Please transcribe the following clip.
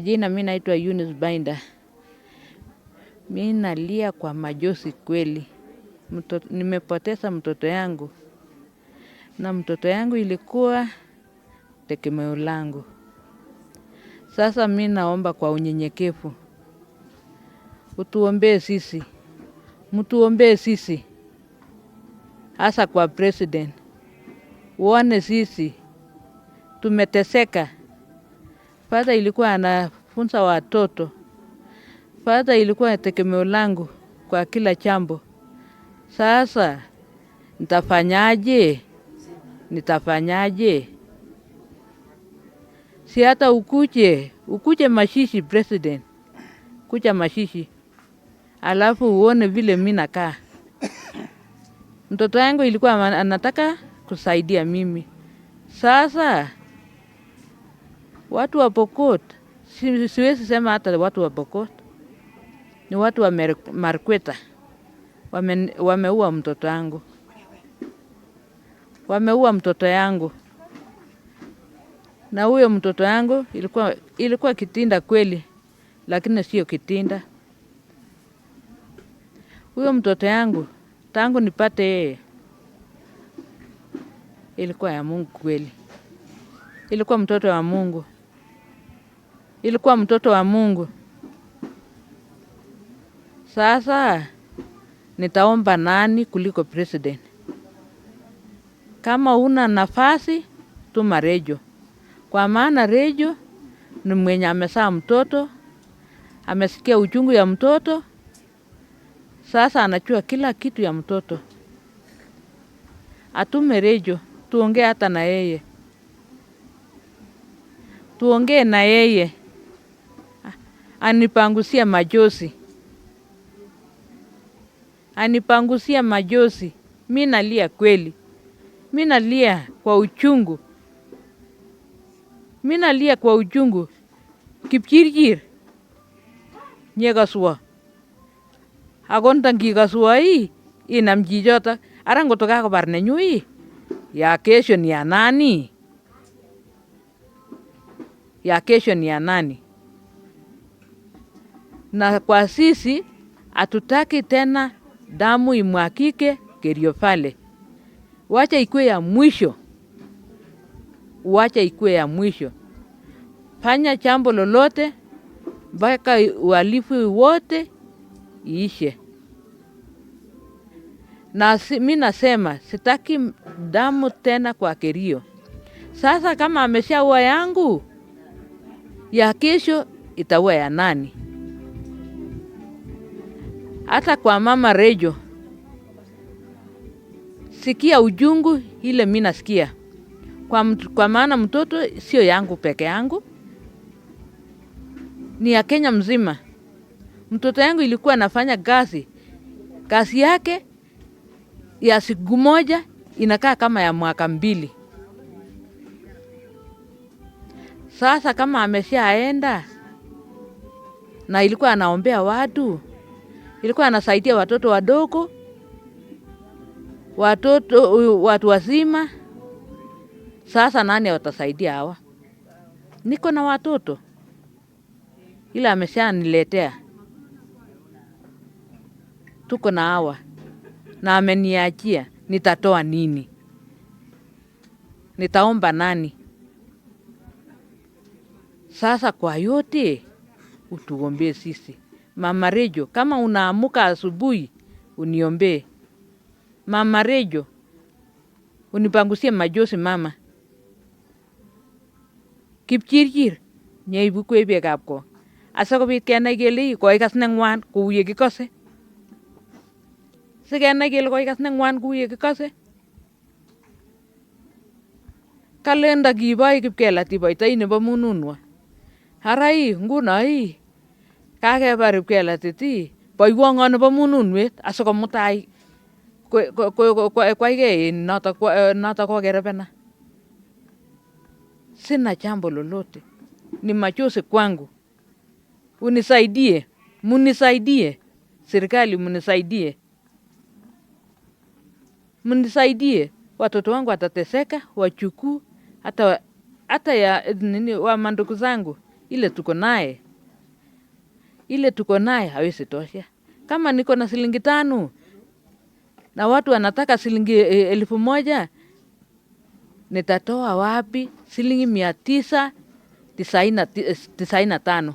Jina mimi naitwa Eunice Binder. Mimi nalia kwa majonzi kweli. Nimepoteza mtoto yangu. Na mtoto yangu ilikuwa tegemeo langu. Sasa mimi naomba kwa unyenyekevu. Utuombee sisi. Mtuombee sisi. Hasa kwa president. Uone sisi. Tumeteseka. Father ilikuwa anafunza watoto. Father ilikuwa tegemeo langu kwa kila jambo. Sasa nitafanyaje? Si hata ukuje mashishi president. Kuja mashishi. Alafu uone vile mimi nakaa. Mtoto yangu ilikuwa anataka kusaidia mimi. Sasa watu wa Pokot, siwezi sema hata watu wa Pokot, ni watu wa Markweta. Wameua mtoto yangu. Wameua mtoto yangu. Na huyo mtoto yangu ilikuwa kitinda kweli, lakini sio kitinda. Huyo mtoto yangu, tangu nipate yeye, ilikuwa ya Mungu kweli. Ilikuwa mtoto wa Mungu. Ilikuwa mtoto wa Mungu. Sasa nitaomba nani kuliko president? Kama una nafasi, tuma Rejo. Kwa maana Rejo ni mwenye amezaa mtoto, amesikia uchungu ya mtoto, sasa anajua kila kitu ya mtoto. Atume Rejo, tuongee hata na yeye. Tuongee na yeye. Anipangusia majonzi. Anipangusia majonzi. Mimi nalia kweli. Mimi nalia kwa uchungu. Mimi nalia kwa uchungu. Kipchirchir. Nyekaswa. Akonta ngikaswa hii. Inamchichota. Ara ngoto kakobar nenyu hii. Ya kesho ni ya nani? Ya kesho ni ya nani? Na kwa sisi, hatutaki tena damu imwagike Kerio Valley. Wacha ikuwe ya mwisho. Wacha ikuwe ya mwisho. Fanya jambo lolote, mpaka uhalifu wote iishe. Na mimi nasema, sitaki damu tena kwa Kerio. Sasa kama ameshaua yangu, ya kesho itaua ya nani? Hata kwa mama Rejo, sikia ujungu ile mimi nasikia. Kwa maana mtoto sio yangu peke yangu, ni ya Kenya mzima. Mtoto yangu ilikuwa anafanya kazi. Kazi yake ya siku moja inakaa kama ya mwaka 2. Sasa kama ameshaenda na ilikuwa anaombea watu, ilikuwa anasaidia watoto wadogo, watu wazima. Sasa nani watasaidia hawa? Niko na watoto. Ila ameshaniletea. Tuko na hawa. Na ameniachia. Nitatoa nini? Nitaomba nani? Sasa kwa yote utuombee sisi. Mama Rejo, kama unaamuka asubuhi, uniombee. Mama Rejo, unipangusie majonzi mama. Kipchirchir, nyeibu beekab ko. Asikobit kenai kele koikas neng'wan kou ye kikose. Sikenai kele koikas neng'wan kou ye kikose. Kalen ndakiboi Kipkelati iboitoi nebo Mununwa. Ara nguno kakebar Kipkelatit boiwon ng'o nebo Mununwet asikomutai kwaige noto kokerebena. Sina jambo lolote. Ni machozi kwangu. Unisaidie. Munisaidie. Serikali munisaidie. Munisaidie. Watoto wangu watateseka, wajukuu, hata ya wa mandugu zangu ile tuko naye hawezi tosha. Kama niko na shilingi 5 na watu wanataka shilingi 1,000, nitatoa wapi shilingi 995?